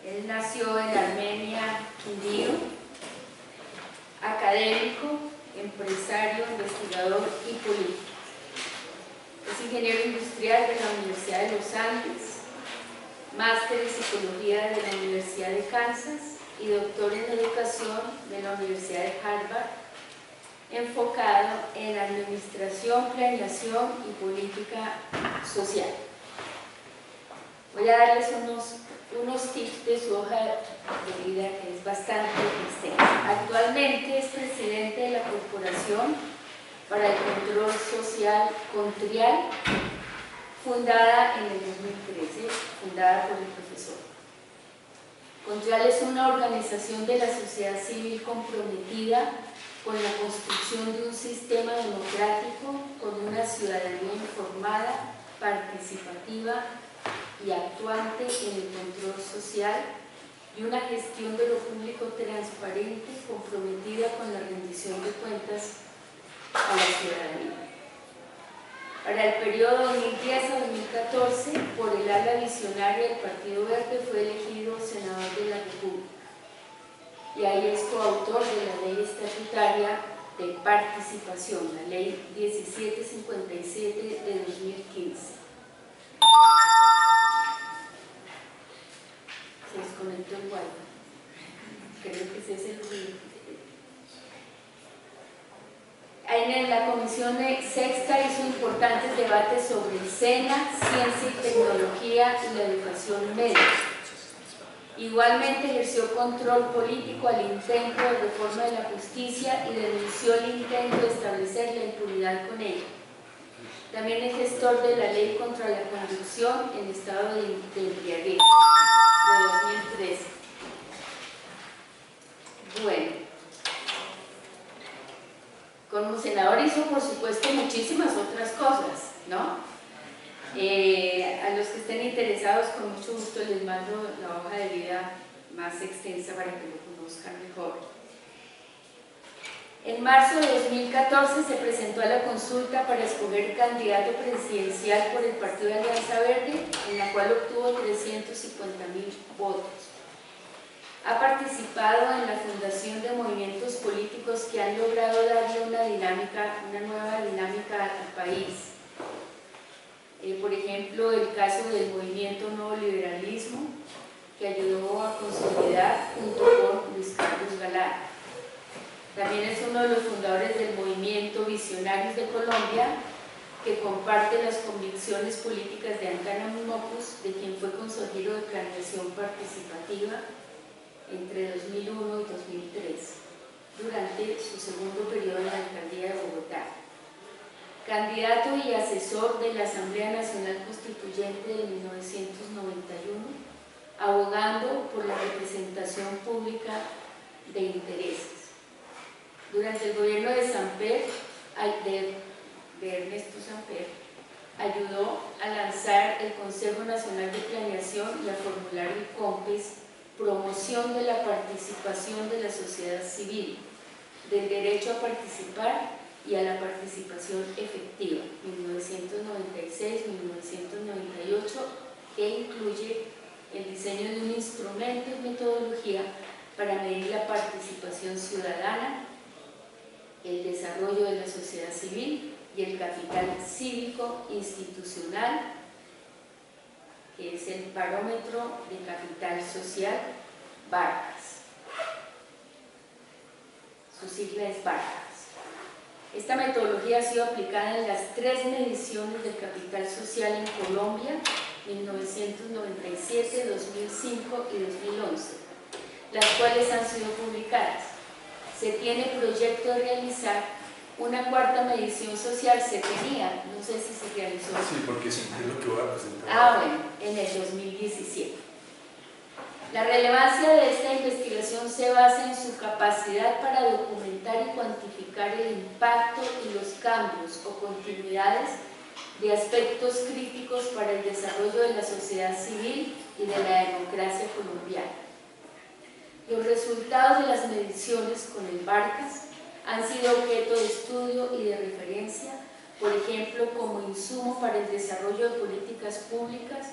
Él nació en Armenia, Quindío, académico, empresario, investigador y político. Es ingeniero industrial de la Universidad de los Andes, máster en psicología de la Universidad de Kansas y doctor en educación de la Universidad de Harvard, enfocado en administración, planeación y política social. Voy a darles unos tips de su hoja de vida, que es bastante extensa. Actualmente es presidente de la Corporación para el Control Social Contrial, fundada en el 2013, fundada por el profesor. Contrial es una organización de la sociedad civil comprometida con la construcción de un sistema democrático con una ciudadanía informada, participativa y actuante en el control social y una gestión de lo público transparente comprometida con la rendición de cuentas a la ciudadanía. Para el periodo 2010 a 2014, por el ala visionaria del Partido Verde, fue elegido senador de la República. Y ahí es coautor de la ley estatutaria de participación, la ley 1757 de 2015. Se desconectó el wifi. Creo que ese es el ruido. En la Comisión Sexta hizo importantes debates sobre el SENA, ciencia y tecnología y la educación media. Igualmente ejerció control político al intento de reforma de la justicia y denunció el intento de establecer la impunidad con ella. También es gestor de la Ley contra la Conducción en estado de embriaguez de 2013. Bueno, como senador hizo por supuesto muchísimas otras cosas, ¿no? A los que estén interesados, con mucho gusto les mando la hoja de vida más extensa para que lo conozcan mejor. En marzo de 2014 se presentó a la consulta para escoger candidato presidencial por el Partido de Alianza Verde, en la cual obtuvo 350.000 votos. Ha participado en la fundación de movimientos políticos que han logrado darle una nueva dinámica al país. Por ejemplo, el caso del movimiento Nuevo Liberalismo, que ayudó a consolidar junto con Luis Carlos Galán. También es uno de los fundadores del movimiento Visionarios de Colombia, que comparte las convicciones políticas de Ancana Mopus, de quien fue consejero de planeación participativa entre 2001 y 2003, durante su segundo periodo en la alcaldía de Bogotá. Candidato y asesor de la Asamblea Nacional Constituyente de 1991, abogando por la representación pública de intereses. Durante el gobierno de Ernesto Samper, ayudó a lanzar el Consejo Nacional de Planeación y a formular el COMPES, promoción de la participación de la sociedad civil, del derecho a participar y a la participación efectiva, 1996-1998, que incluye el diseño de un instrumento y metodología para medir la participación ciudadana, el desarrollo de la sociedad civil y el capital cívico institucional, que es el Barómetro de Capital Social, Barcas. Su sigla es Barcas. Esta metodología ha sido aplicada en las 3 mediciones del capital social en Colombia, 1997, 2005 y 2011, las cuales han sido publicadas. Se tiene proyecto de realizar una 4ª medición social, se tenía, no sé si se realizó. Sí, porque sí, es lo que voy a presentar. Bueno, en el 2017. La relevancia de esta investigación se basa en su capacidad para documentar y cuantificar el impacto y los cambios o continuidades de aspectos críticos para el desarrollo de la sociedad civil y de la democracia colombiana. Los resultados de las mediciones con el Barcas han sido objeto de estudio y de referencia, por ejemplo, como insumo para el desarrollo de políticas públicas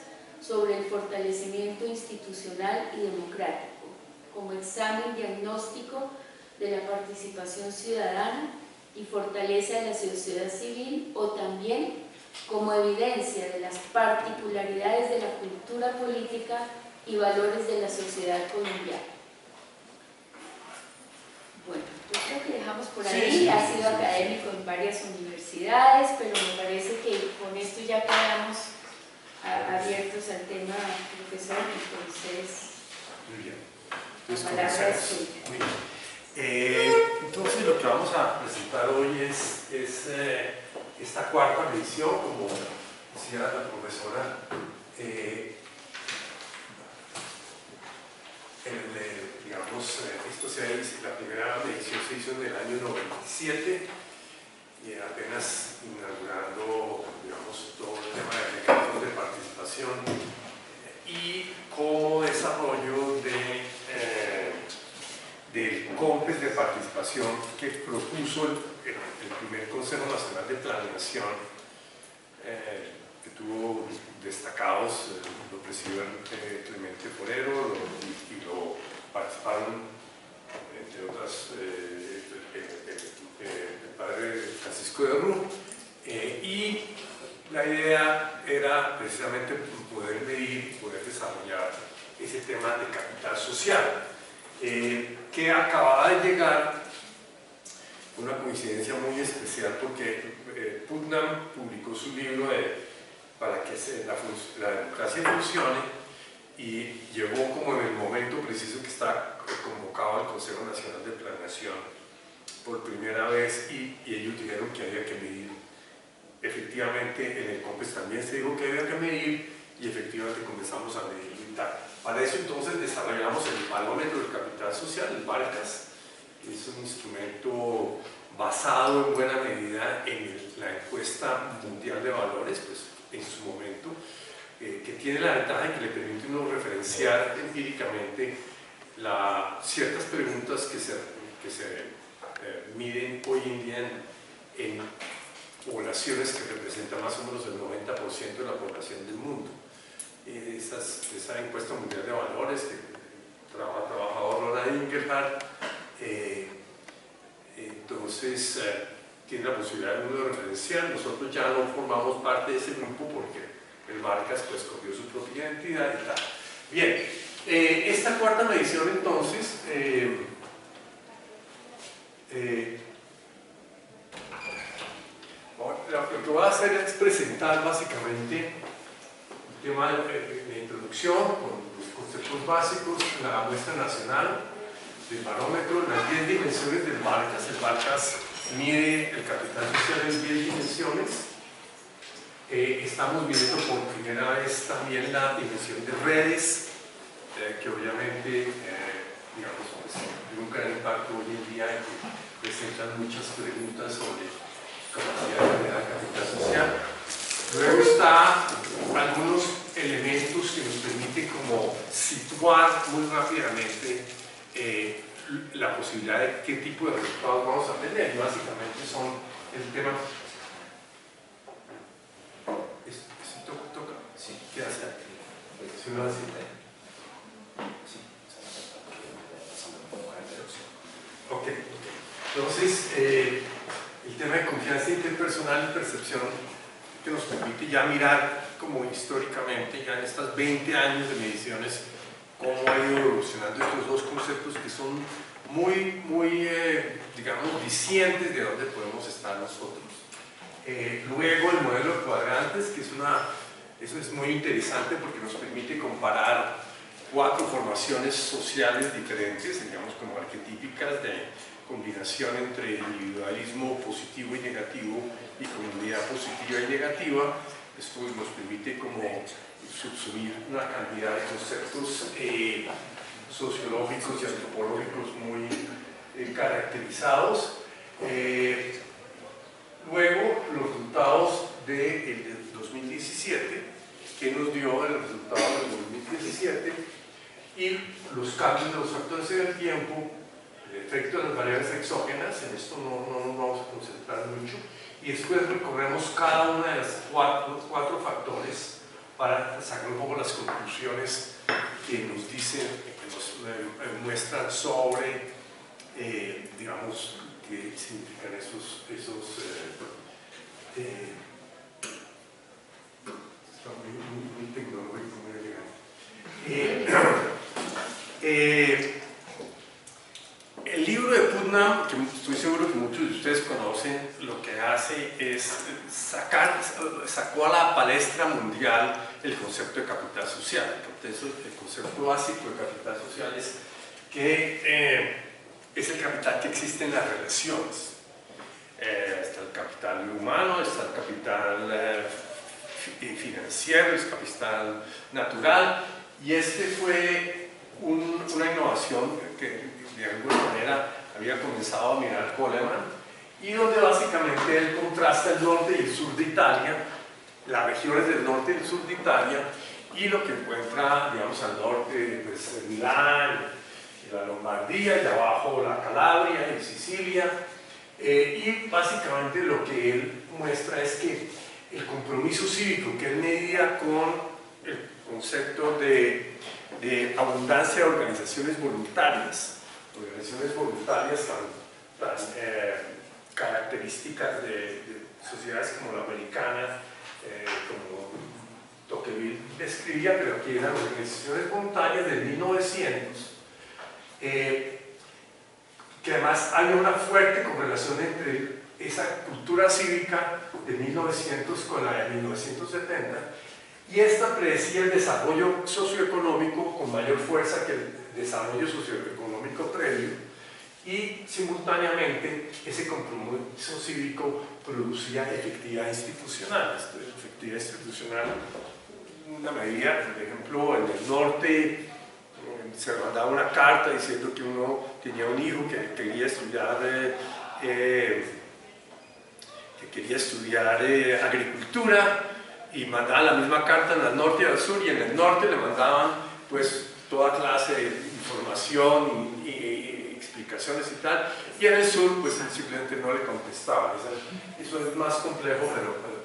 sobre el fortalecimiento institucional y democrático, como examen diagnóstico de la participación ciudadana y fortaleza de la sociedad civil, o también como evidencia de las particularidades de la cultura política y valores de la sociedad colombiana. Bueno, yo creo que dejamos por ahí, ha sido académico en varias universidades, pero me parece que con esto ya quedamos abiertos al tema, profesor, entonces... Muy bien. Entonces, la palabra es comencemos. suya. Muy bien. Entonces, lo que vamos a presentar hoy es esta cuarta medición, como decía la profesora. La primera medición se hizo en el año 97 y apenas inaugurando, digamos, todo el tema de mecanismos de participación y como desarrollo del COMPES de participación que propuso el primer Consejo Nacional de Planeación, que tuvo destacados, lo presidió Clemente Forero y lo participaron, entre otras, el padre Francisco de Rú, y la idea era precisamente poder medir, poder desarrollar ese tema de capital social, que acababa de llegar, una coincidencia muy especial porque Putnam publicó su libro para que la democracia funcione, y llegó como en el momento preciso que está convocado el Consejo Nacional de Planeación por primera vez, y ellos dijeron que había que medir. Efectivamente, en el COMPES también se dijo que había que medir, y efectivamente comenzamos a medir y tal. Para eso entonces desarrollamos el Barómetro del Capital Social, el BARCAS, que es un instrumento basado en buena medida en la encuesta mundial de valores, pues en su momento, que tiene la ventaja de que le permite uno referenciar empíricamente ciertas preguntas que se miden hoy en día en poblaciones que representan más o menos el 90% de la población del mundo. Esa encuesta mundial de valores que ha trabajado Ronald Inglehart, entonces tiene la posibilidad de uno de referenciar. Nosotros ya no formamos parte de ese grupo porque el Barcas pues cogió su propia identidad y tal. Bien, esta cuarta medición entonces lo que voy a hacer es presentar básicamente el tema de introducción con los conceptos básicos, la muestra nacional del barómetro, las 10 dimensiones del Barcas. El Barcas mide el capital social en 10 dimensiones. Estamos viendo por primera vez también la dimensión de redes, que obviamente digamos, pues, tiene un gran impacto hoy en día y que presentan muchas preguntas sobre capacidad de generar capital social. Luego está algunos elementos que nos permiten como situar muy rápidamente la posibilidad de qué tipo de resultados vamos a tener. Y básicamente son el tema. ¿Toca? Sí, ¿qué hace aquí? Si no hace. Ok. Entonces, el tema de confianza interpersonal y percepción, que nos permite ya mirar como históricamente, ya en estos 20 años de mediciones, cómo ha ido evolucionando estos dos conceptos que son muy, digamos, discientes de dónde podemos estar nosotros. Luego el modelo de cuadrantes, que eso es muy interesante porque nos permite comparar 4 formaciones sociales diferentes, digamos como arquetípicas, de combinación entre individualismo positivo y negativo y comunidad positiva y negativa. Esto nos permite como subsumir una cantidad de conceptos sociológicos y antropológicos muy caracterizados. Luego, los resultados del 2017, que nos dio el resultado del 2017 y los cambios de los factores en el tiempo, el efecto de las variables exógenas. En esto no nos vamos a concentrar mucho, y después recorremos cada una de las cuatro factores para sacar un poco las conclusiones que nos dicen, que nos muestran sobre, digamos, qué significan esos está muy tecnológico, muy elegante. El libro de Putnam, que estoy seguro que muchos de ustedes conocen, lo que hace es sacó a la palestra mundial el concepto de capital social. El concepto básico de capital social es que es el capital que existe en las relaciones. Está el capital humano, está el capital financiero, el capital natural, y este fue una innovación que de alguna manera había comenzado a mirar Coleman, y donde básicamente él contrasta el norte y el sur de Italia, las regiones del norte y el sur de Italia, y lo que encuentra, digamos, al norte, pues Milán, la Lombardía, y abajo la Calabria y Sicilia, y básicamente lo que él muestra es que el compromiso cívico que él medía con el concepto de abundancia de organizaciones voluntarias tan características de sociedades como la americana, como Tocqueville describía, pero que eran organizaciones voluntarias del 1900, que además había una fuerte correlación entre esa cultura cívica de 1900 con la de 1970, y esta predecía el desarrollo socioeconómico con mayor fuerza que el desarrollo socioeconómico previo, y simultáneamente ese compromiso cívico producía efectividad institucional. Esto es efectividad institucional, una medida, por ejemplo, en el norte se mandaba una carta diciendo que uno tenía un hijo que quería estudiar agricultura, y mandaban la misma carta en el norte y al sur, y en el norte le mandaban pues toda clase de información y explicaciones y tal, y en el sur pues simplemente no le contestaban. Eso es más complejo,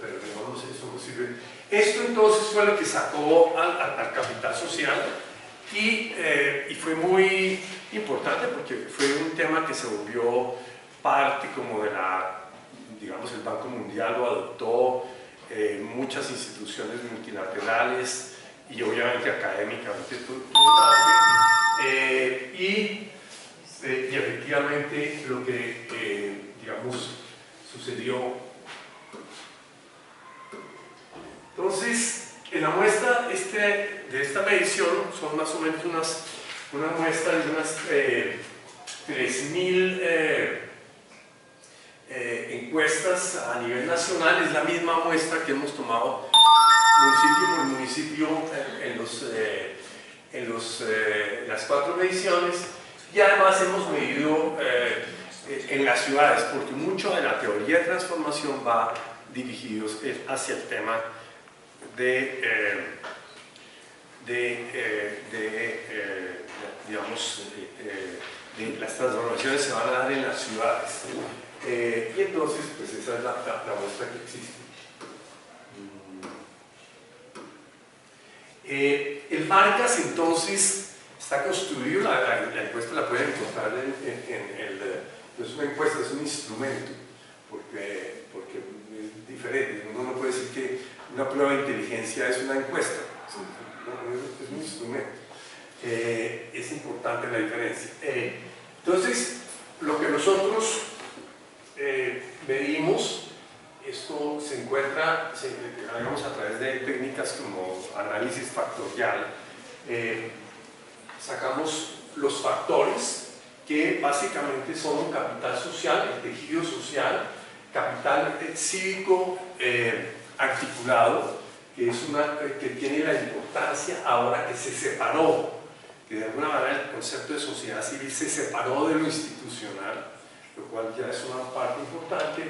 pero digamos, eso no sirve. Esto entonces fue lo que sacó al capital social, y fue muy importante porque fue un tema que se volvió parte como de digamos, el Banco Mundial lo adoptó, muchas instituciones multilaterales y obviamente académicamente y efectivamente lo que digamos sucedió. Entonces, en la muestra de esta medición son más o menos una muestra de unas 3.000 encuestas a nivel nacional. Es la misma muestra que hemos tomado municipio por municipio en las 4 mediciones, y además hemos medido en las ciudades, porque mucho de la teoría de transformación va dirigidos hacia el tema digamos, de las transformaciones se van a dar en las ciudades. Y entonces, pues esa es la muestra que existe. El Marcas, entonces, está construido, la encuesta la pueden encontrar no es una encuesta, es un instrumento, porque es diferente. Uno no puede decir que una prueba de inteligencia es una encuesta, es un instrumento. Es importante la diferencia. Entonces, lo que nosotros medimos, esto se encuentra, digamos, a través de técnicas como análisis factorial. Sacamos los factores que básicamente son capital social, el tejido social, capital cívico articulado, que tiene la importancia ahora que se separó, que de alguna manera el concepto de sociedad civil se separó de lo institucional, lo cual ya es una parte importante.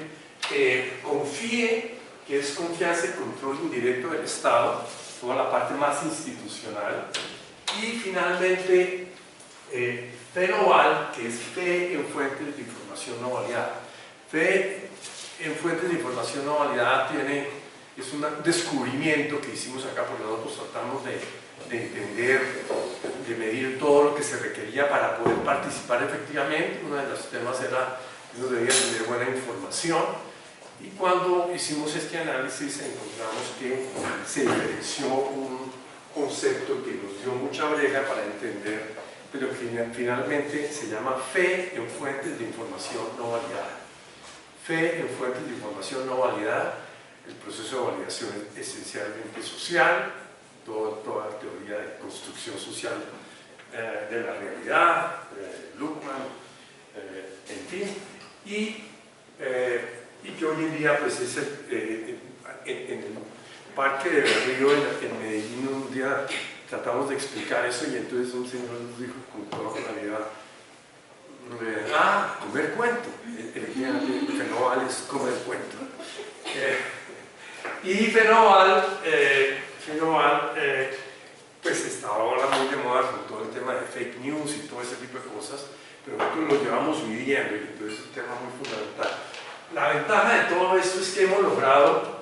Confíe, que es confianza y control indirecto del Estado, toda la parte más institucional. Y finalmente, fe noval, que es fe en fuentes de información no validada. Fe en fuentes de información no validada es un descubrimiento que hicimos acá, porque nosotros tratamos de entender, de medir todo lo que se requería para poder participar efectivamente. Uno de los temas era que uno debía tener buena información, y cuando hicimos este análisis encontramos que se diferenció un concepto que nos dio mucha brega para entender, pero que finalmente se llama fe en fuentes de información no validada. Fe en fuentes de información no validada. El proceso de validación es esencialmente social, toda teoría de construcción social de la realidad, Luhmann, en fin, y que hoy en día pues es en el Parque de Berrío en Medellín un día tratamos de explicar eso, y entonces un señor nos dijo con toda claridad: comer cuento. Fenoval es comer cuento. Y Fenoval pues estaba ahora muy de moda con todo el tema de fake news y todo ese tipo de cosas, pero nosotros lo llevamos viviendo, y entonces es un tema muy fundamental. La ventaja de todo esto es que hemos logrado,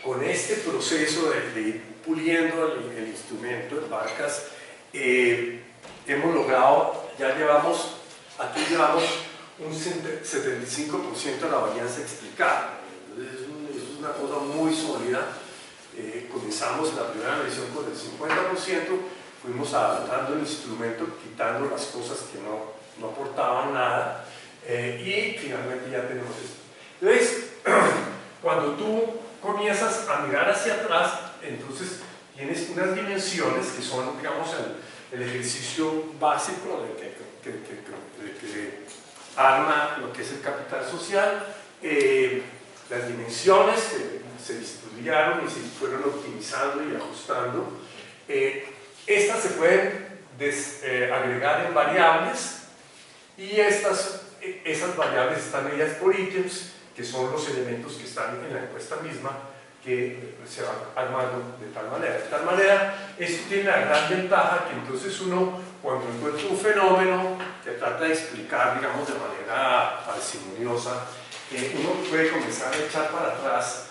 con este proceso de ir puliendo el instrumento de Barcas, hemos logrado, aquí llevamos un 75% de la varianza explicada. Entonces es una cosa muy sólida. Comenzamos la primera medición con el 50%, fuimos adaptando el instrumento, quitando las cosas que no aportaban nada, y finalmente ya tenemos esto. Entonces, cuando tú comienzas a mirar hacia atrás, entonces tienes unas dimensiones que son, digamos, el ejercicio básico que arma lo que es el capital social, las dimensiones que se estudiaron y se fueron optimizando y ajustando. Estas se pueden agregar en variables, y esas variables están medidas por ítems, que son los elementos que están en la encuesta misma, que se van armando de tal manera. De tal manera, esto tiene la gran ventaja que entonces uno, cuando encuentra un fenómeno que trata de explicar, digamos, de manera parsimoniosa, uno puede comenzar a echar para atrás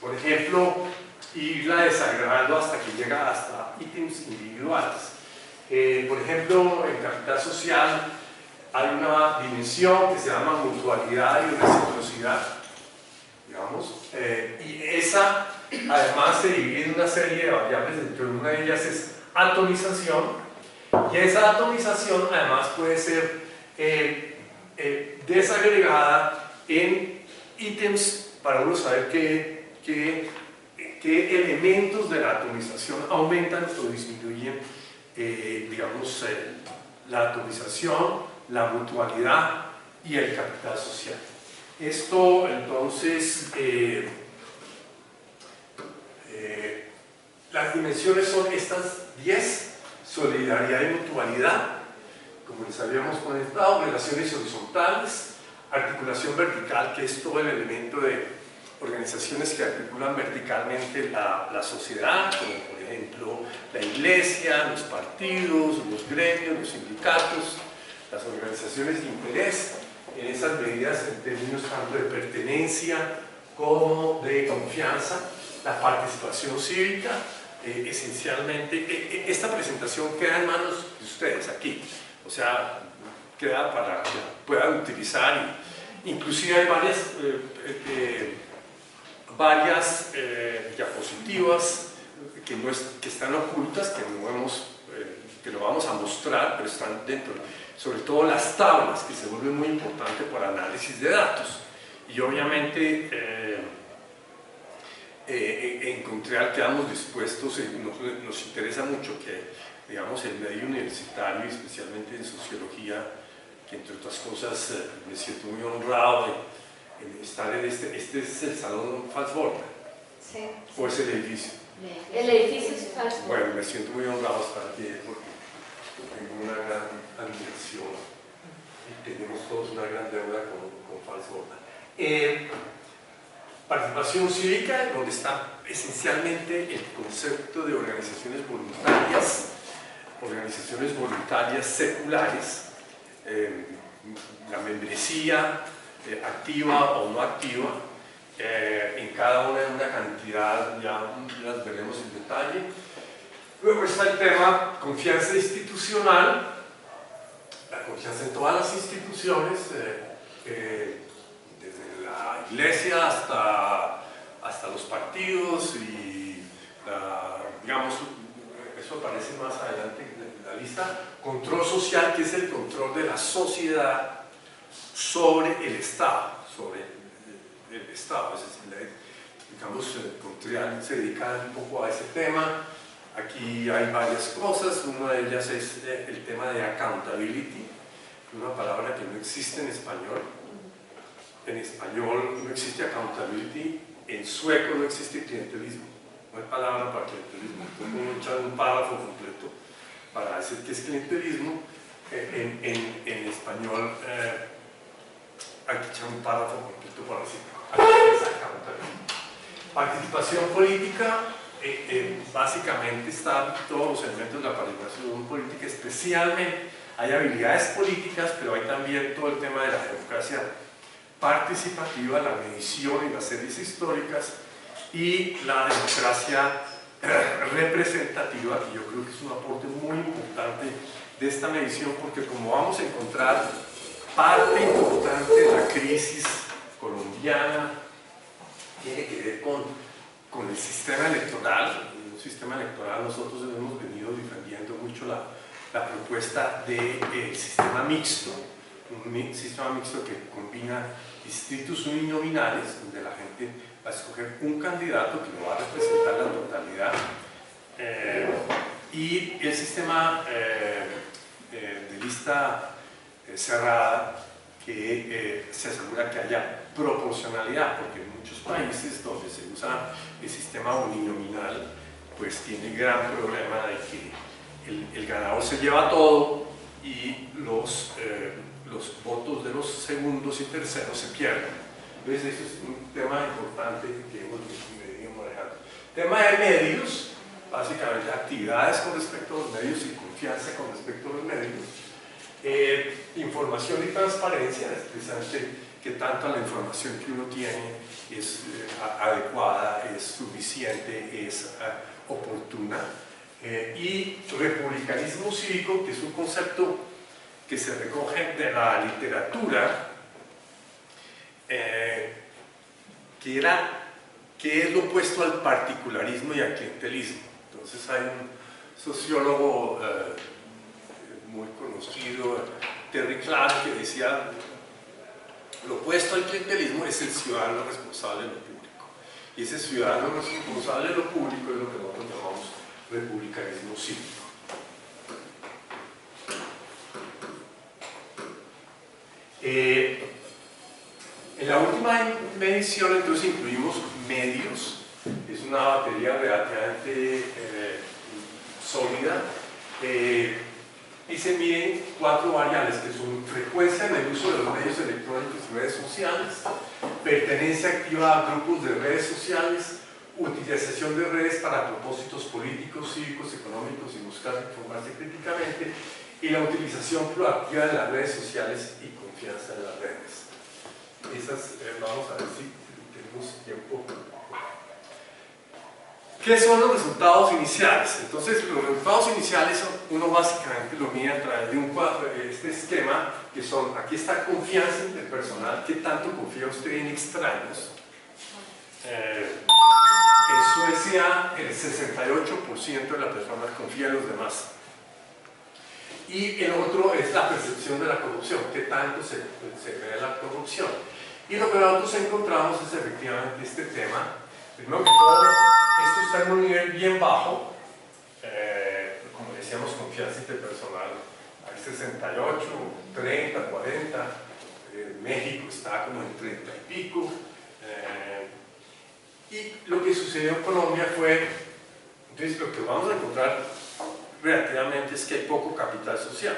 por ejemplo, irla desagregando hasta que llega hasta ítems individuales. Por ejemplo, en capital social hay una dimensión que se llama mutualidad y reciprocidad, digamos, y esa además se divide en una serie de variables. Dentro de una de ellas es atomización, y esa atomización además puede ser desagregada en ítems para uno saber qué elementos de la atomización aumentan o disminuyen, digamos, la atomización, la mutualidad y el capital social. Esto entonces, las dimensiones son estas 10: solidaridad y mutualidad, como les habíamos comentado, relaciones horizontales, articulación vertical, que es todo el elemento de organizaciones que articulan verticalmente la sociedad, como por ejemplo la iglesia, los partidos, los gremios, los sindicatos, las organizaciones de interés, en esas medidas en términos tanto de pertenencia como de confianza, la participación cívica. Esencialmente, esta presentación queda en manos de ustedes aquí, o sea, queda para que puedan utilizar, inclusive hay varias diapositivas que están ocultas, que lo vamos a mostrar, pero están dentro, sobre todo las tablas, que se vuelven muy importantes para análisis de datos. Y obviamente encontré al que quedamos dispuestos, nos interesa mucho que, digamos, el medio universitario, especialmente en sociología, que entre otras cosas me siento muy honrado en estar en este es el Salón Falsborda. Sí. ¿O es el edificio? El edificio es Falsborda. Bueno, me siento muy honrado de estar aquí porque tengo una gran admiración y tenemos todos una gran deuda con Falsborda. Participación cívica, donde está esencialmente el concepto de organizaciones voluntarias seculares, la membresía activa o no activa, en cada una cantidad, ya las veremos en detalle. Luego está el tema confianza institucional, la confianza en todas las instituciones, desde la iglesia hasta los partidos y digamos, eso aparece más adelante en la lista. Control social, que es el control de la sociedad sobre el Estado, es decir, digamos, Contrial se dedica un poco a ese tema. Aquí hay varias cosas, una de ellas es el tema de accountability, una palabra que no existe en español. En español no existe accountability, en sueco no existe clientelismo, no hay palabra para clientelismo. Puedo echar un párrafo completo para decir que es clientelismo. En español hay que echar un párrafo completo para decir que es accountability. Participación política. Básicamente están todos los elementos de la participación política, especialmente hay habilidades políticas, pero hay también todo el tema de la democracia participativa, la medición y las series históricas, y la democracia representativa, que yo creo que es un aporte muy importante de esta medición, porque como vamos a encontrar, parte importante de la crisis colombiana tiene que ver con el sistema electoral. En un sistema electoral nosotros hemos venido defendiendo mucho la propuesta del sistema mixto, un sistema mixto que combina distritos uninominales, donde la gente va a escoger un candidato que lo va a representar la totalidad, y el sistema de lista cerrada, que se asegura que haya proporcionalidad, porque en muchos países donde se usa el sistema uninominal, pues tiene el gran problema de que el ganador se lleva todo y los votos de los segundos y terceros se pierden. Entonces eso es un tema importante que hemos venido manejando. Tema de medios, básicamente actividades con respecto a los medios y confianza con respecto a los medios. Información y transparencia, es precisamente que tanto la información que uno tiene es adecuada, es suficiente, es oportuna. Y republicanismo cívico, que es un concepto que se recoge de la literatura, que es lo opuesto al particularismo y al clientelismo. Entonces hay un sociólogo muy conocido, Terry Clark, que decía: lo opuesto al clientelismo es el ciudadano responsable de lo público. Y ese ciudadano responsable de lo público es lo que nosotros llamamos republicanismo cívico. En la última medición entonces incluimos medios, es una batería relativamente sólida, y se miden 4 variables, que son frecuencia en el uso de los medios electrónicos y redes sociales, pertenencia activa a grupos de redes sociales, utilización de redes para propósitos políticos, cívicos, económicos y buscar informarse críticamente, y la utilización proactiva de las redes sociales y confianza en las redes. Esas, vamos a ver si tenemos tiempo. ¿Qué son los resultados iniciales? Entonces, los resultados iniciales uno básicamente lo mide a través de un cuadro, este esquema, que son, aquí está confianza del personal, ¿qué tanto confía usted en extraños? En Suecia, el 68% de las personas confía en los demás. Y el otro es la percepción de la corrupción, qué tanto se ve la corrupción. Y lo que nosotros encontramos es efectivamente este tema. Primero que todo, esto está en un nivel bien bajo, como decíamos, confianza interpersonal, hay 68, 30, 40, México está como en 30 y pico, y lo que sucedió en Colombia fue, entonces lo que vamos a encontrar relativamente es que hay poco capital social.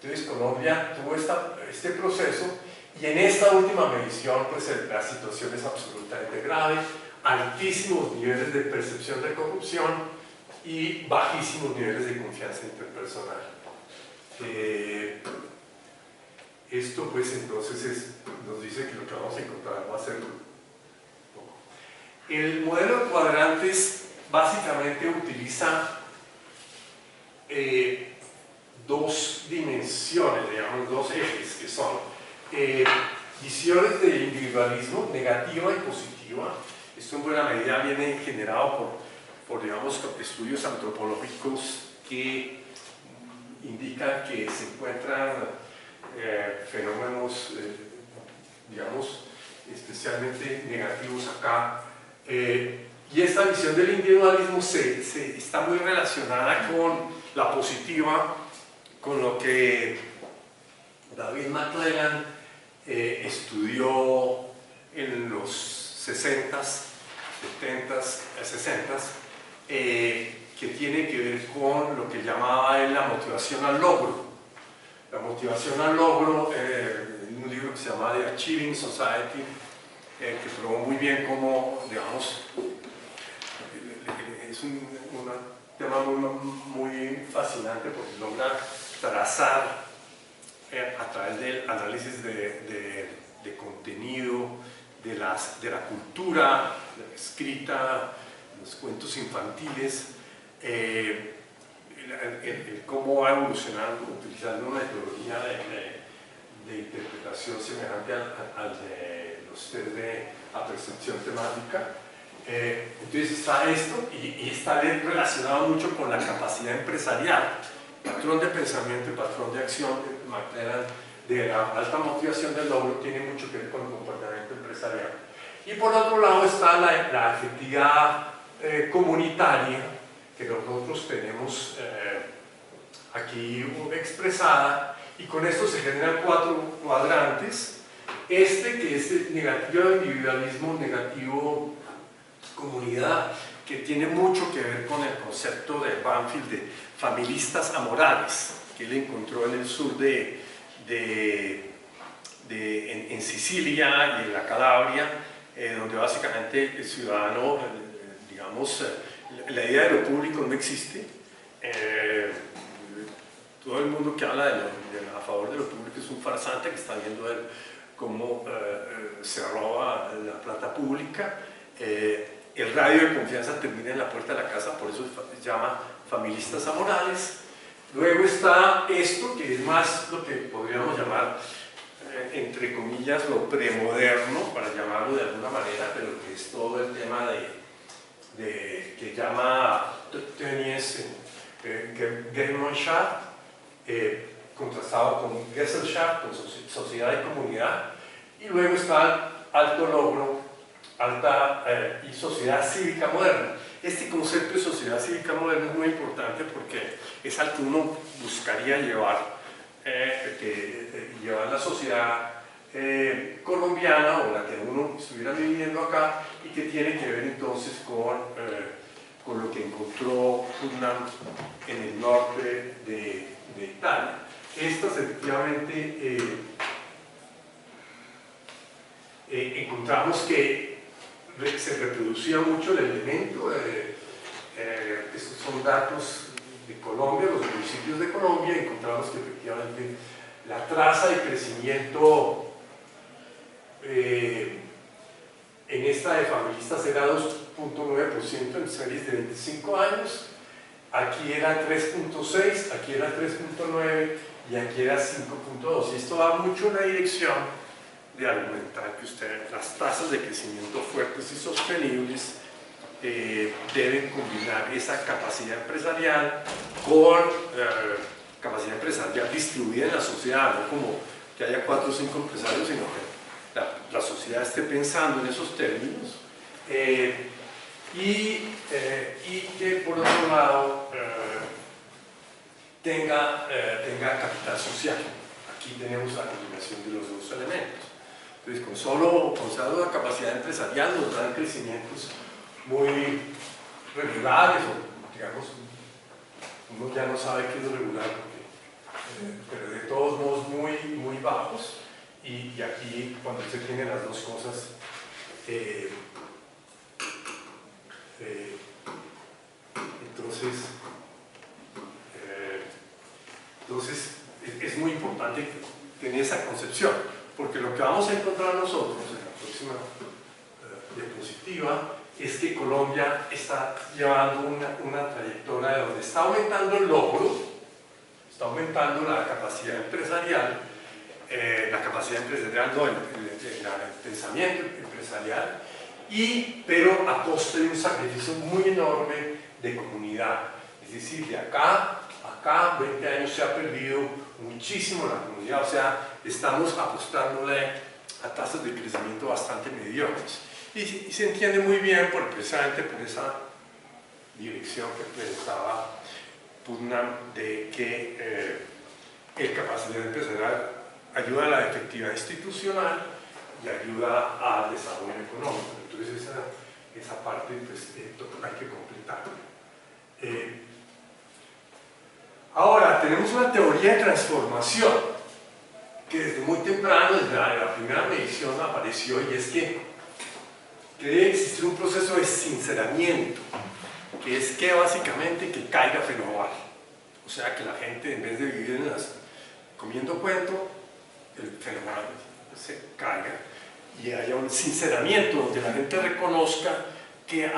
Entonces Colombia tuvo este proceso, y en esta última medición pues la situación es absolutamente grave, altísimos niveles de percepción de corrupción y bajísimos niveles de confianza interpersonal. Esto pues entonces nos dice que lo que vamos a encontrar va a ser poco. El modelo de cuadrantes básicamente utiliza dos dimensiones, digamos, dos ejes, que son visiones de individualismo, negativa y positiva. Esto en buena medida viene generado por digamos, estudios antropológicos que indican que se encuentran fenómenos, digamos, especialmente negativos acá. Y esta visión del individualismo está muy relacionada con la positiva, con lo que David McClellan estudió en los 60s, 70s, 60s, que tiene que ver con lo que llamaba él la motivación al logro. La motivación al logro, en un libro que se llama The Achieving Society, que probó muy bien cómo, digamos, es un tema muy fascinante porque logra trazar a través del análisis de contenido, de la cultura, de la escrita, los cuentos infantiles, cómo va evolucionando utilizando una metodología de interpretación semejante al de los test de apercepción temática. Entonces está esto y está relacionado mucho con la capacidad empresarial, patrón de pensamiento y patrón de acción de McClellan, de la alta motivación del logro, tiene mucho que ver con el comportamiento empresarial. Y por otro lado está la afectividad comunitaria que nosotros tenemos aquí expresada, y con esto se generan 4 cuadrantes. Este que es el negativo individualismo, negativo comunidad, que tiene mucho que ver con el concepto de Banfield de familistas amorales, que él encontró en el sur en Sicilia y en la Calabria, donde básicamente el ciudadano, digamos, la idea de lo público no existe. Todo el mundo que habla a favor de lo público es un farsante que está viendo cómo se roba la plata pública. El radio de confianza termina en la puerta de la casa, por eso se llama familistas amorales. Luego está esto, que es más lo que podríamos llamar, entre comillas, lo premoderno, para llamarlo de alguna manera, pero que es todo el tema que llama Tönnies, Gesellschaft, contrastado con Gesellschaft, con sociedad y comunidad. Y luego está alto logro, alta y sociedad cívica moderna. Este concepto de sociedad cívica moderna es muy importante porque es al que uno buscaría llevar la sociedad colombiana, o la que uno estuviera viviendo acá, y que tiene que ver entonces con lo que encontró Putnam en el norte de Italia. Estas efectivamente encontramos que se reproducía mucho el elemento, estos son datos de Colombia, los municipios de Colombia. Encontramos que efectivamente la tasa de crecimiento en esta de familistas era 2.9% en series de 25 años, aquí era 3.6, aquí era 3.9 y aquí era 5.2, y esto va mucho en la dirección de argumentar que las tasas de crecimiento fuertes y sostenibles deben combinar esa capacidad empresarial con capacidad empresarial distribuida en la sociedad, no como que haya 4 o 5 empresarios, sino que la sociedad esté pensando en esos términos, y que por otro lado tenga capital social. Aquí tenemos la combinación de los dos elementos. Entonces, con solo la capacidad empresarial nos dan crecimientos muy regulares, o digamos, uno ya no sabe qué es lo regular, pero de todos modos muy bajos, y aquí cuando se tienen las dos cosas, entonces es muy importante tenía esa concepción, porque lo que vamos a encontrar nosotros en la próxima diapositiva es que Colombia está llevando una trayectoria donde está aumentando el logro, está aumentando la capacidad empresarial, no, el pensamiento empresarial, pero a costa de un sacrificio muy enorme de comunidad. Es decir, de acá 20 años se ha perdido muchísimo la comunidad, o sea, estamos apostándole a tasas de crecimiento bastante mediocres. Y se entiende muy bien precisamente por esa dirección que presentaba Putnam, de que el capacidad empresarial ayuda a la efectividad institucional y ayuda al desarrollo económico. Entonces esa parte pues, hay que completar. Ahora, tenemos una teoría de transformación que desde muy temprano, desde la primera medición apareció, y es que debe existir un proceso de sinceramiento, que es que básicamente que caiga Fenoval. O sea, que la gente, en vez de vivir comiendo cuento, el Fenoval se caiga y haya un sinceramiento donde la gente reconozca que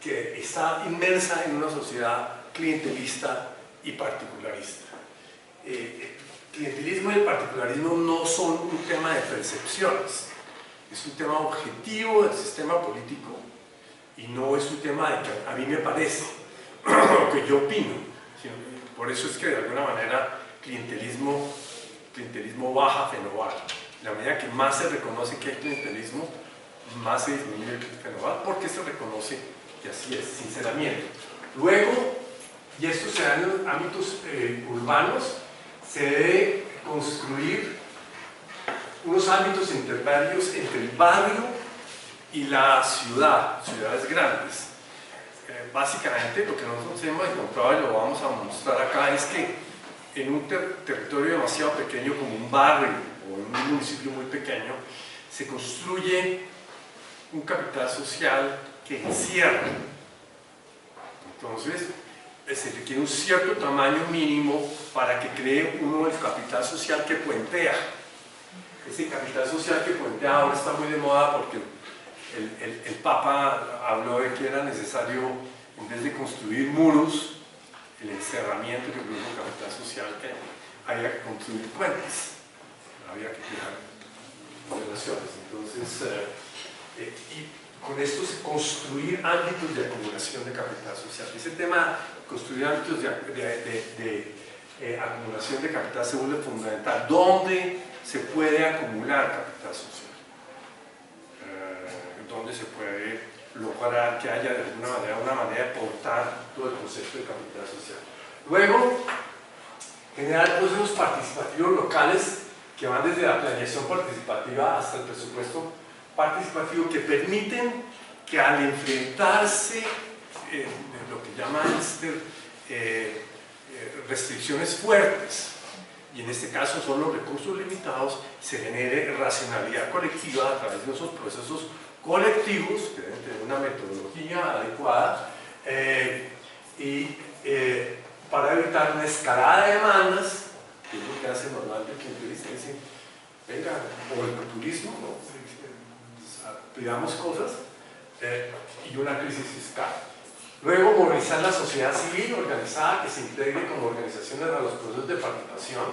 que está inmersa en una sociedad clientelista y particularista. Clientelismo y el particularismo no son un tema de percepciones, es un tema objetivo del sistema político y no es un tema de que a mí me parece, lo que yo opino. Por eso es que de alguna manera clientelismo baja Fenoval. La medida que más se reconoce que hay clientelismo, más se disminuye el Fenoval, porque se reconoce que así es, sinceramiento. Luego, y esto se da en los ámbitos urbanos, se debe construir unos ámbitos intermedios entre el barrio y la ciudad, ciudades grandes. Básicamente lo que nosotros hemos encontrado y lo vamos a mostrar acá es que en un territorio demasiado pequeño como un barrio o en un municipio muy pequeño se construye un capital social que encierra. Entonces se requiere un cierto tamaño mínimo para que cree uno el capital social que puentea. Ese capital social que puentea ahora está muy de moda porque el Papa habló de que era necesario, en vez de construir muros, el encerramiento que produce el capital social, que había que construir puentes, había que crear relaciones. Entonces, y con esto se construir ámbitos de acumulación de capital social. Ese tema, construir ámbitos de acumulación de capital, se vuelve fundamental. ¿Dónde se puede acumular capital social? ¿Dónde se puede lograr que haya de alguna manera una manera de portar todo el concepto de capital social? Luego, generar procesos participativos locales que van desde la planeación participativa hasta el presupuesto participativo, que permiten que al enfrentarse lo que llaman restricciones fuertes, y en este caso son los recursos limitados, se genere racionalidad colectiva a través de esos procesos colectivos que deben tener una metodología adecuada para evitar una escalada de demandas, que es lo que hace normalmente el clientelista, dice, venga, o el populismo, ¿no? Pidamos cosas, y una crisis fiscal. Luego, movilizar la sociedad civil organizada que se integre como organizaciones a los procesos de participación,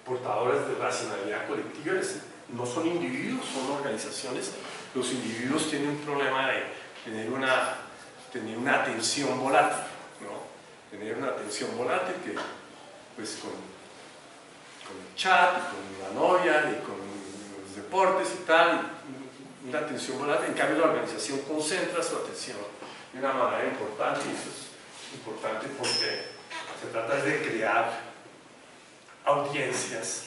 portadoras de racionalidad colectiva. No son individuos, son organizaciones. Los individuos tienen un problema de tener una atención volátil, ¿no? Tener una atención volátil que, pues, con el chat, y con la novia, y con los deportes y tal, una atención volátil. En cambio, la organización concentra su atención de una manera importante, y eso es importante porque se trata de crear audiencias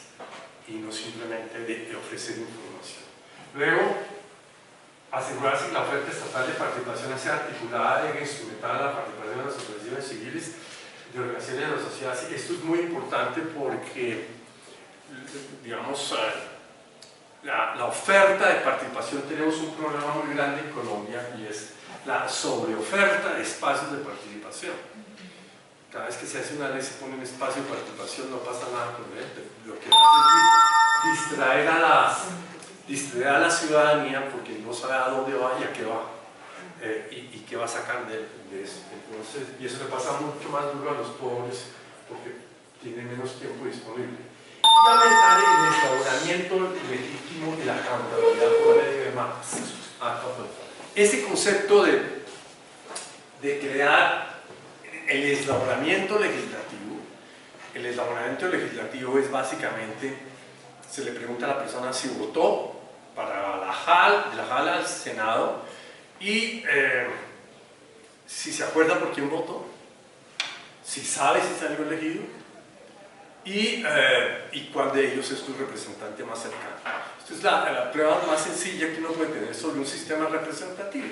y no simplemente de ofrecer información. Luego, asegurarse que la oferta estatal de participación sea articulada e instrumental a la participación de las organizaciones civiles, de organizaciones de la sociedad. Esto es muy importante porque, digamos, la oferta de participación, tenemos un problema muy grande en Colombia y es la sobreoferta de espacios de participación. Cada vez que se hace una ley se pone un espacio de participación, no pasa nada con él. Lo que hace es distraer a la ciudadanía porque no sabe a dónde va y a qué va y qué va a sacar de eso. Entonces, y eso le pasa mucho más duro a los pobres porque tienen menos tiempo disponible. Y aumentar el instauramiento legítimo y la accountabilidad por medio de mapas. Ese concepto de crear el eslabonamiento legislativo, es básicamente, se le pregunta a la persona si votó para la JAL al Senado y si se acuerda por quién votó, si sabe si salió elegido y cuál de ellos es tu representante más cercano. Esta es la prueba más sencilla que uno puede tener sobre un sistema representativo.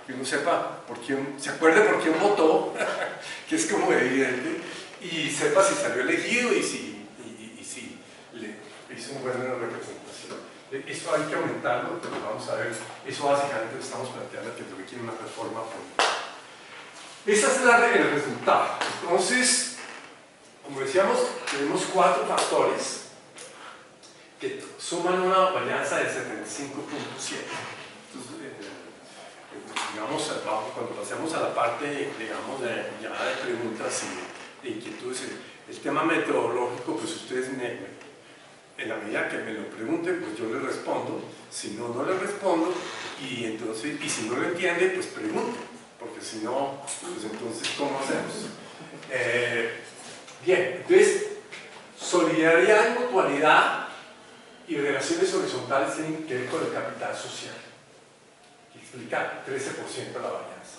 Que uno sepa por quién, se acuerde por quién votó, que es como evidente, y sepa si salió elegido y si le hizo una buena representación. Eso hay que aumentarlo, pero vamos a ver, eso básicamente lo estamos planteando, que requiere una reforma política. Ese es el resultado. Entonces, como decíamos, tenemos 4 factores que suman una varianza de 75.7. Digamos, cuando pasemos a la parte, digamos, ya de preguntas y de inquietudes, el tema metodológico, pues ustedes en la medida que me lo pregunten, pues yo les respondo. Si no, no les respondo, y si no lo entiende, pues pregunten, porque si no, pues entonces, ¿cómo hacemos? Bien, entonces, solidaridad y mutualidad y relaciones horizontales tienen que ver con el capital social. Explicar 13% la varianza.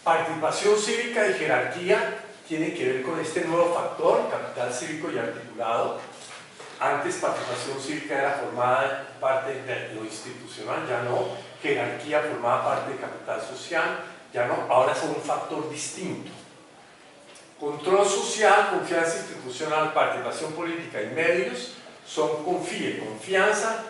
Participación cívica y jerarquía tiene que ver con este nuevo factor, capital cívico y articulado. Antes participación cívica era formada parte de lo institucional, ya no. Jerarquía formaba parte de capital social, ya no. Ahora son un factor distinto. Control social, confianza institucional, participación política y medios son CONFIE, confianza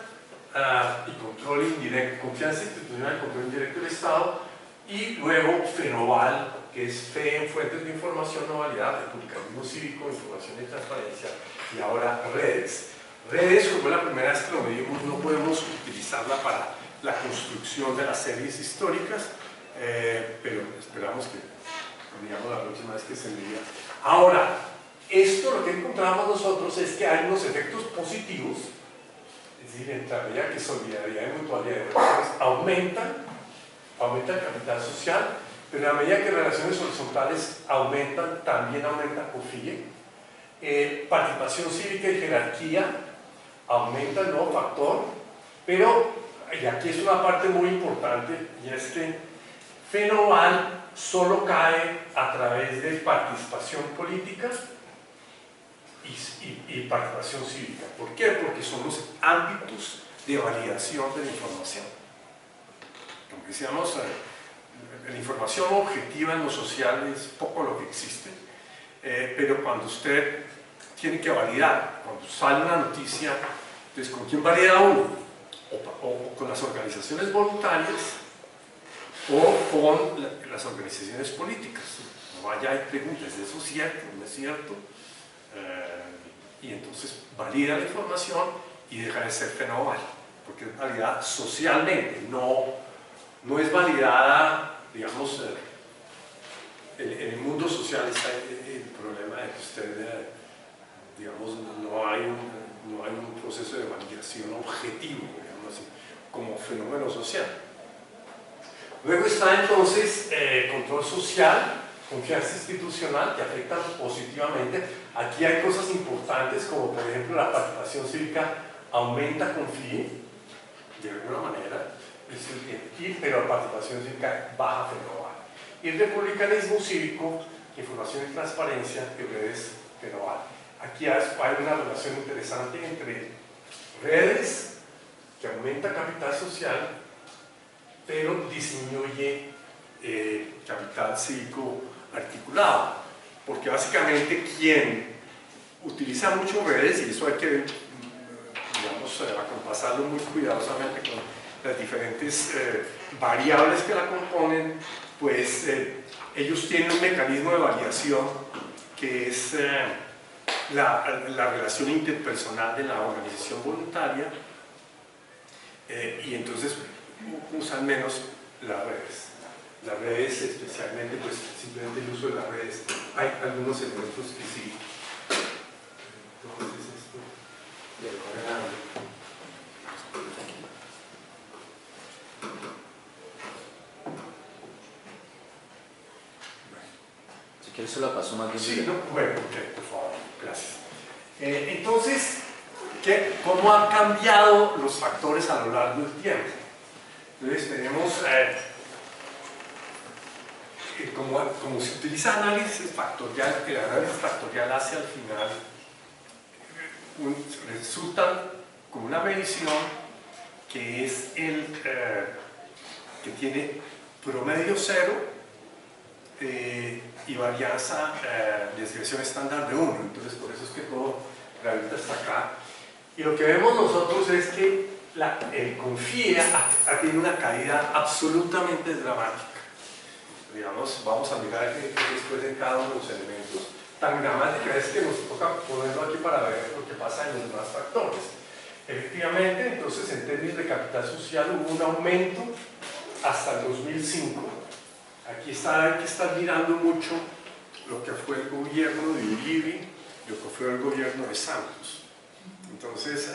y control indirecto, confianza institucional y control indirecto del Estado, y luego FENOVAL, que es fe en fuentes de información no validada, republicanismo cívico, información y transparencia, y ahora redes. Redes, como es la primera vez que lo medimos, no podemos utilizarla para la construcción de las series históricas, pero esperamos que, digamos, la próxima vez que se mida. Ahora, esto lo que encontramos nosotros es que hay unos efectos positivos. Es decir, en la medida que solidaridad y mutualidad de relaciones aumenta el capital social, pero en la medida que relaciones horizontales aumentan, también aumenta CONFIE. Participación cívica y jerarquía aumenta el nuevo factor, pero, y aquí es una parte muy importante, y es que FENOVAL solo cae a través de participación política y participación cívica. ¿Por qué? Porque son los ámbitos de validación de la información. Como decíamos, la información objetiva en lo social es poco lo que existe, pero cuando usted tiene que validar, cuando sale una noticia, entonces ¿con quién valida uno? O con las organizaciones voluntarias o con las organizaciones políticas. No vaya y pregunte, ¿es eso cierto? ¿No es cierto? Y entonces valida la información y deja de ser FENOVAL, porque es validada socialmente, no es validada, digamos, en el mundo social está el problema de que usted, digamos, no hay un proceso de validación objetivo, digamos así, como fenómeno social. Luego está entonces control social, confianza institucional, que afectan positivamente. Aquí hay cosas importantes, como por ejemplo la participación cívica aumenta CONFIE, de alguna manera, pero la participación cívica baja FENOVAL. Y el republicanismo cívico, información y transparencia, que redes FENOVAL. Aquí hay una relación interesante entre redes, que aumenta capital social, pero disminuye capital cívico articulado, porque básicamente quien utiliza mucho redes, y eso hay que digamos, acompasarlo muy cuidadosamente con las diferentes variables que la componen, pues ellos tienen un mecanismo de variación que es la relación interpersonal de la organización voluntaria, y entonces usan menos las redes. Las redes, especialmente, pues simplemente el uso de las redes, hay algunos elementos que sí. Entonces, esto de ahora si quieres se la paso más bien. sí, no, bueno, ok, por favor, gracias. Entonces, ¿cómo han cambiado los factores a lo largo del tiempo? Entonces tenemos, como se utiliza análisis factorial, que el análisis factorial hace al final, resulta como una medición que es que tiene promedio cero y varianza, desviación estándar de 1. Entonces por eso es que todo gravita hasta acá. Y lo que vemos nosotros es que el CONFIE ha tenido una caída absolutamente dramática. Digamos, vamos a mirar después de cada uno de los elementos. Tan dramática es que nos toca ponerlo aquí para ver lo que pasa en los demás factores. Efectivamente, entonces en términos de capital social hubo un aumento hasta el 2005. Aquí hay que estar mirando mucho lo que fue el gobierno de Uribe y lo que fue el gobierno de Santos. Entonces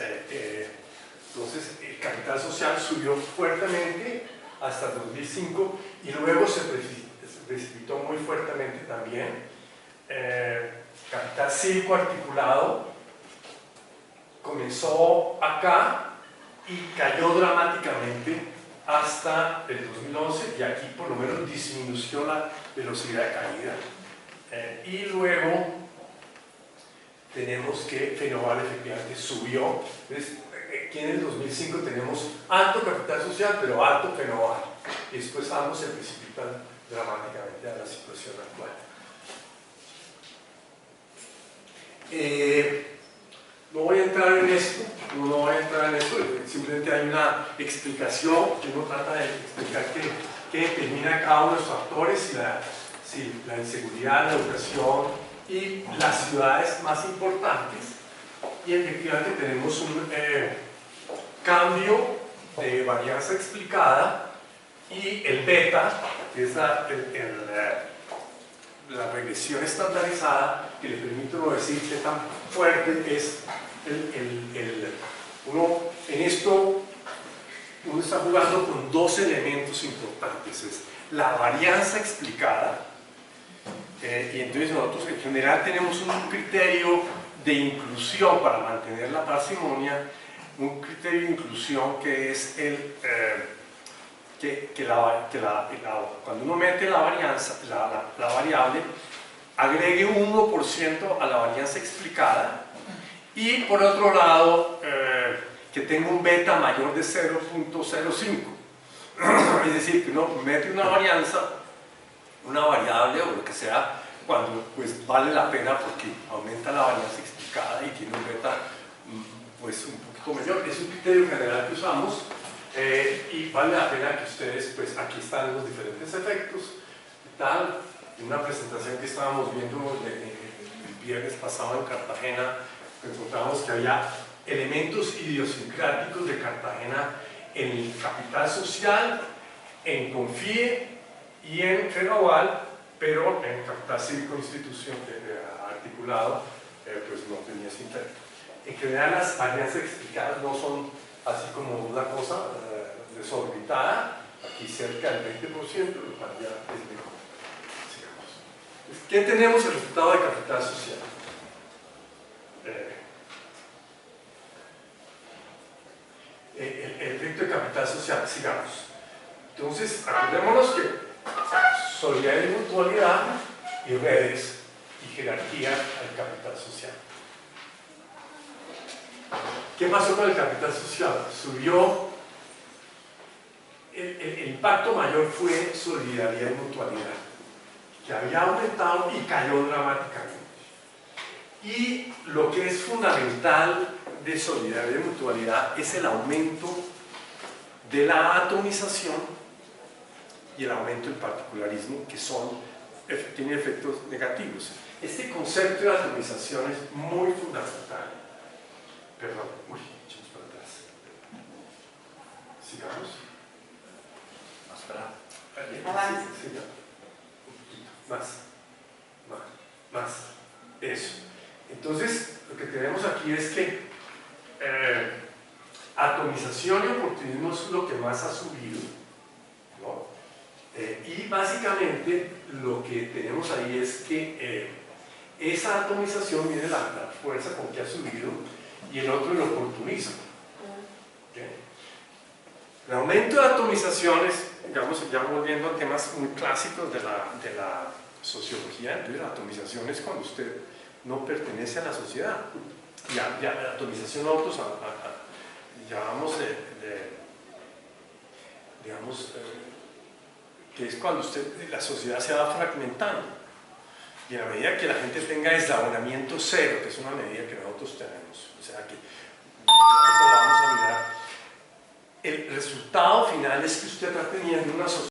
el capital social subió fuertemente hasta el 2005 y luego se precipitó muy fuertemente también. Capital cívico articulado comenzó acá y cayó dramáticamente hasta el 2011, y aquí por lo menos disminuyó la velocidad de caída. Y luego tenemos que Fenoval efectivamente subió. Entonces, aquí en el 2005 tenemos alto capital social, pero alto Fenoval. Y después ambos se precipitan dramáticamente a la situación actual. No voy a entrar en esto, simplemente hay una explicación que uno trata de explicar qué determina cada uno de los factores, la inseguridad, la educación y las ciudades más importantes. Y efectivamente tenemos un cambio de varianza explicada, y el beta, que es la regresión estandarizada, que le permite uno decir qué tan fuerte es uno. En esto uno está jugando con dos elementos importantes: es la varianza explicada, y entonces nosotros en general tenemos un criterio de inclusión para mantener la parsimonia, un criterio de inclusión que es cuando uno mete la varianza, la variable, agregue 1% a la varianza explicada, y por otro lado que tenga un beta mayor de 0.05. Es decir, que uno mete una varianza, una variable o lo que sea, cuando pues vale la pena porque aumenta la varianza explicada y tiene un beta pues un poquito mayor. Es un criterio general que usamos. Y vale la pena que ustedes, pues aquí están los diferentes efectos y tal. En una presentación que estábamos viendo el viernes pasado en Cartagena, encontramos que había elementos idiosincráticos de Cartagena en el capital social, en CONFIE y en Fenoval, pero en capital cívico institución articulado pues no tenía ese efecto. En general las varianzas explicadas no son así como una cosa desorbitada, aquí cerca del 20%, lo cual ya es mejor. Sigamos. ¿Qué tenemos el resultado de capital social? El efecto de capital social, sigamos. Entonces, acordémonos que solidaridad y mutualidad y redes y jerarquía al capital social. ¿Qué pasó con el capital social? Subió, el impacto mayor fue solidaridad y mutualidad, que había aumentado y cayó dramáticamente. Y lo que es fundamental de solidaridad y mutualidad es el aumento de la atomización y el aumento del particularismo, que tienen efectos negativos. Este concepto de atomización es muy fundamental. Perdón, uy, echamos para atrás. Sigamos. Más para... Avance. Sí, más. Eso. Entonces, lo que tenemos aquí es que atomización y oportunismo es lo que más ha subido, ¿no? Y básicamente lo que tenemos ahí es que esa atomización viene la fuerza con que ha subido, y el otro el oportunismo. ¿Okay? El aumento de atomizaciones, digamos, ya volviendo a temas muy clásicos de la sociología, entonces la atomización es cuando usted no pertenece a la sociedad. Ya la atomización nosotros llamamos digamos, que es cuando la sociedad se va fragmentando, y a medida que la gente tenga eslabonamiento cero, que es una medida que nosotros tenemos, o sea que ahorita la vamos a mirar, el resultado final es que usted está teniendo una sociedad